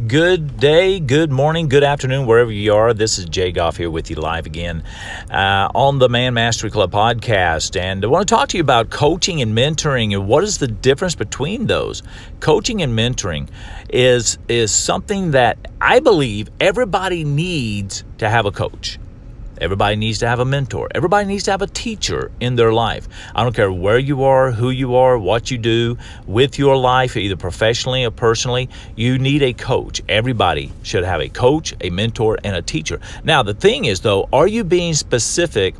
Good day, good morning, good afternoon, wherever you are. This is Jay Goff here with you live again on the Man Mastery Club podcast. And I want to talk to you about coaching and mentoring and what is the difference between those. Coaching and mentoring is something that I believe everybody needs to have a coach. Everybody needs to have a mentor. Everybody needs to have a teacher in their life. I don't care where you are, who you are, what you do with your life, either professionally or personally, you need a coach. Everybody should have a coach, a mentor, and a teacher. Now, the thing is, though, are you being specific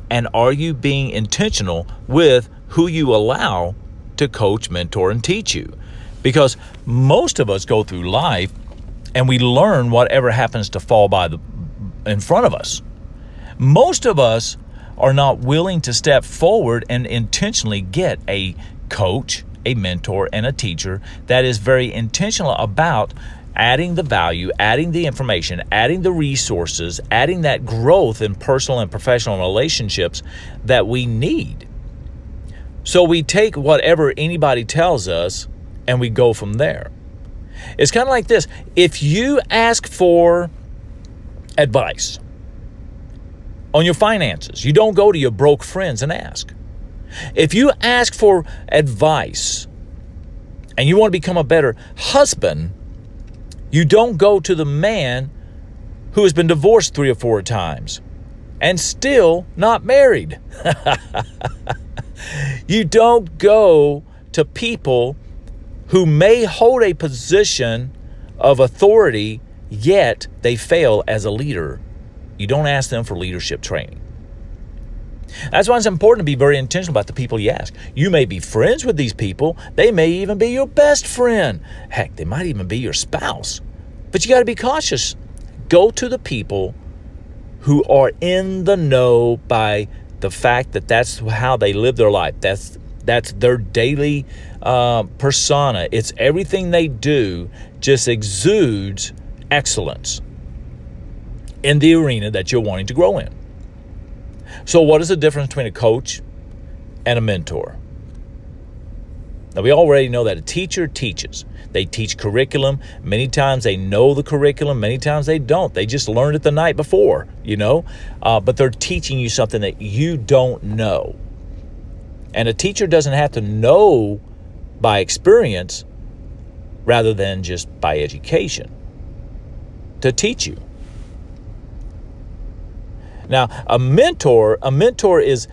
and are you being intentional with who you allow to coach, mentor, and teach you? Because most of us go through life and we learn whatever happens to fall in front of us. Most of us are not willing to step forward and intentionally get a coach, a mentor, and a teacher that is very intentional about adding the value, adding the information, adding the resources, adding that growth in personal and professional relationships that we need. So we take whatever anybody tells us and we go from there. It's kind of like this. If you ask for advice on your finances, you don't go to your broke friends and ask. If you ask for advice and you want to become a better husband, you don't go to the man who has been divorced 3 or 4 times and still not married. You don't go to people who may hold a position of authority, yet they fail as a leader. You don't ask them for leadership training. That's why it's important to be very intentional about the people you ask. You may be friends with these people. They may even be your best friend. Heck, they might even be your spouse. But you got to be cautious. Go to the people who are in the know by the fact that that's how they live their life. That's their daily persona. It's everything they do just exudes excellence in the arena that you're wanting to grow in. So what is the difference between a coach and a mentor? Now, we already know that a teacher teaches. They teach curriculum. Many times they know the curriculum. Many times they don't. They just learned it the night before, but they're teaching you something that you don't know. And a teacher doesn't have to know by experience rather than just by education to teach you. Now, a mentor is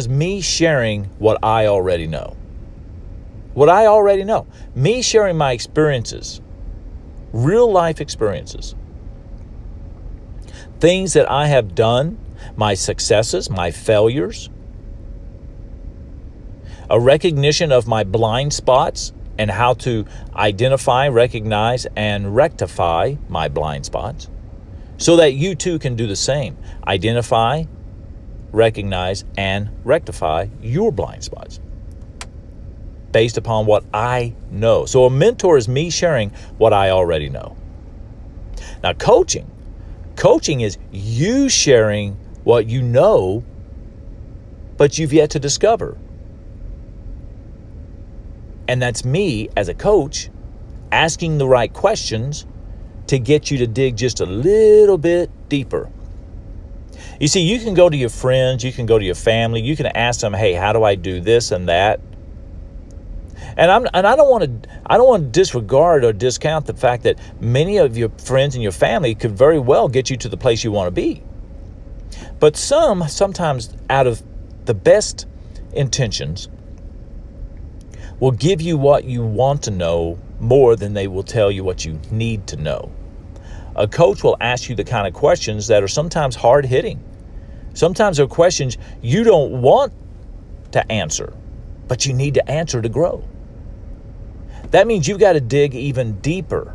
me sharing what I already know. What I already know. Me sharing my experiences, real life experiences. Things that I have done, my successes, my failures. A recognition of my blind spots and how to identify, recognize, and rectify my blind spots. So that you too can do the same. Identify, recognize, and rectify your blind spots based upon what I know. So a mentor is me sharing what I already know. Now coaching is you sharing what you know, but you've yet to discover. And that's me as a coach asking the right questions to get you to dig just a little bit deeper. You see, you can go to your friends, you can go to your family, you can ask them, "Hey, how do I do this and that?" And I don't want to disregard or discount the fact that many of your friends and your family could very well get you to the place you want to be. But sometimes out of the best intentions will give you what you want to know more than they will tell you what you need to know. A coach will ask you the kind of questions that are sometimes hard-hitting. Sometimes they're questions you don't want to answer, but you need to answer to grow. That means you've got to dig even deeper.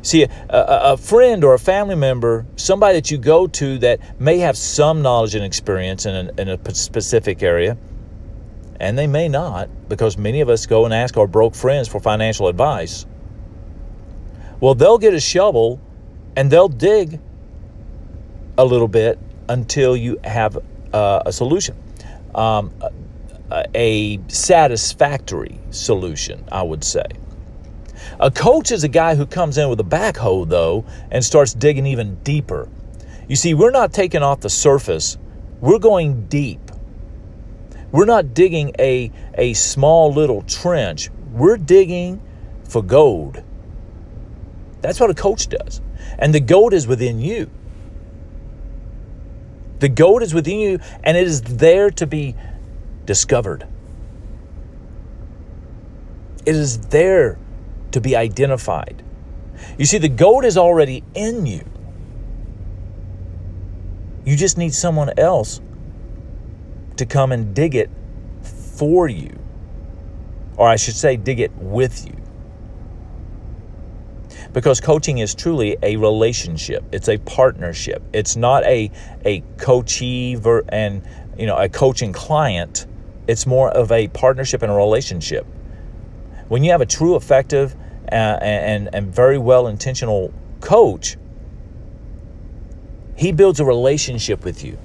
See, a friend or a family member, somebody that you go to that may have some knowledge and experience in a specific area, and they may not, because many of us go and ask our broke friends for financial advice. Well, they'll get a shovel and they'll dig a little bit until you have a solution, a satisfactory solution, I would say. A coach is a guy who comes in with a backhoe, though, and starts digging even deeper. You see, we're not taking off the surface. We're going deep. We're not digging a small little trench. We're digging for gold. That's what a coach does. And the gold is within you. The gold is within you, and it is there to be discovered. It is there to be identified. You see, the gold is already in you. You just need someone else to come and dig it for you. Or I should say, dig it with you. Because coaching is truly a relationship. It's a partnership. It's not a coachee and a coach and client. It's more of a partnership and a relationship. When you have a true, effective, and very well-intentional coach, he builds a relationship with you.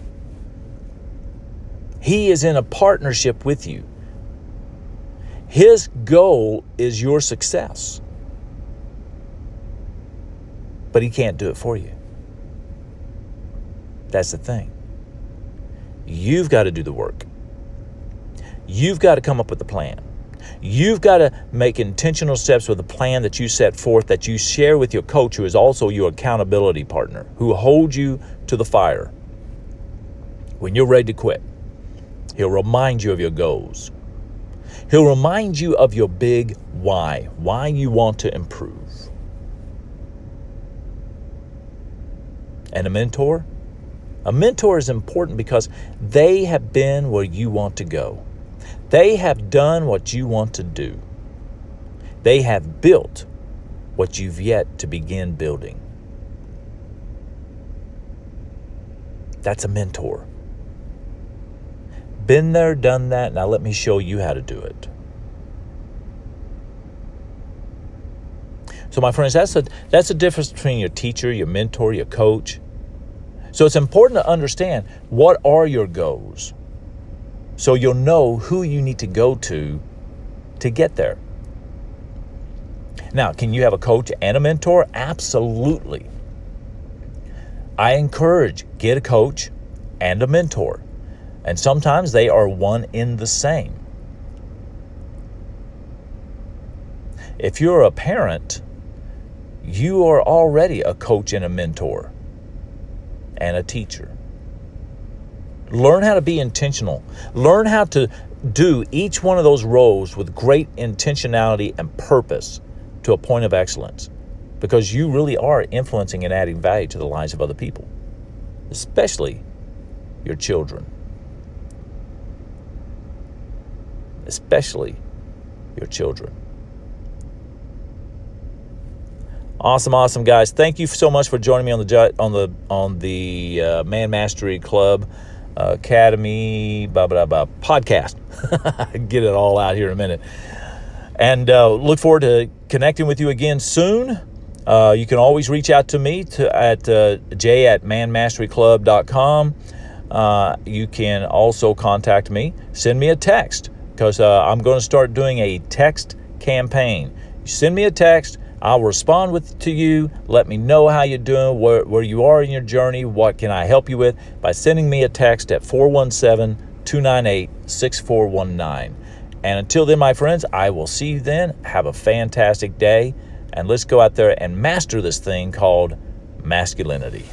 He is in a partnership with you. His goal is your success. But he can't do it for you. That's the thing. You've got to do the work. You've got to come up with a plan. You've got to make intentional steps with a plan that you set forth, that you share with your coach, who is also your accountability partner, who holds you to the fire. When you're ready to quit, he'll remind you of your goals. He'll remind you of your big why you want to improve. And a mentor is important because they have been where you want to go. They have done what you want to do. They have built what you've yet to begin building. That's a mentor. Been there, done that. Now let me show you how to do it. So my friends, that's the difference between your teacher, your mentor, your coach. So it's important to understand, what are your goals? So you'll know who you need to go to get there. Now, can you have a coach and a mentor? Absolutely. I encourage, get a coach and a mentor. And sometimes they are one in the same. If you're a parent, you are already a coach and a mentor and a teacher. Learn how to be intentional. Learn how to do each one of those roles with great intentionality and purpose to a point of excellence, because you really are influencing and adding value to the lives of other people, especially your children. Especially your children. Awesome, guys! Thank you so much for joining me on the Man Mastery Club Academy podcast. Get it all out here in a minute, and look forward to connecting with you again soon. You can always reach out to me at j@manmasteryclub.com. You can also contact me. Send me a text, because I'm going to start doing a text campaign. Send me a text. I'll respond to you. Let me know how you're doing, where you are in your journey. What can I help you with? By sending me a text at 417-298-6419. And until then, my friends, I will see you then. Have a fantastic day. And let's go out there and master this thing called masculinity.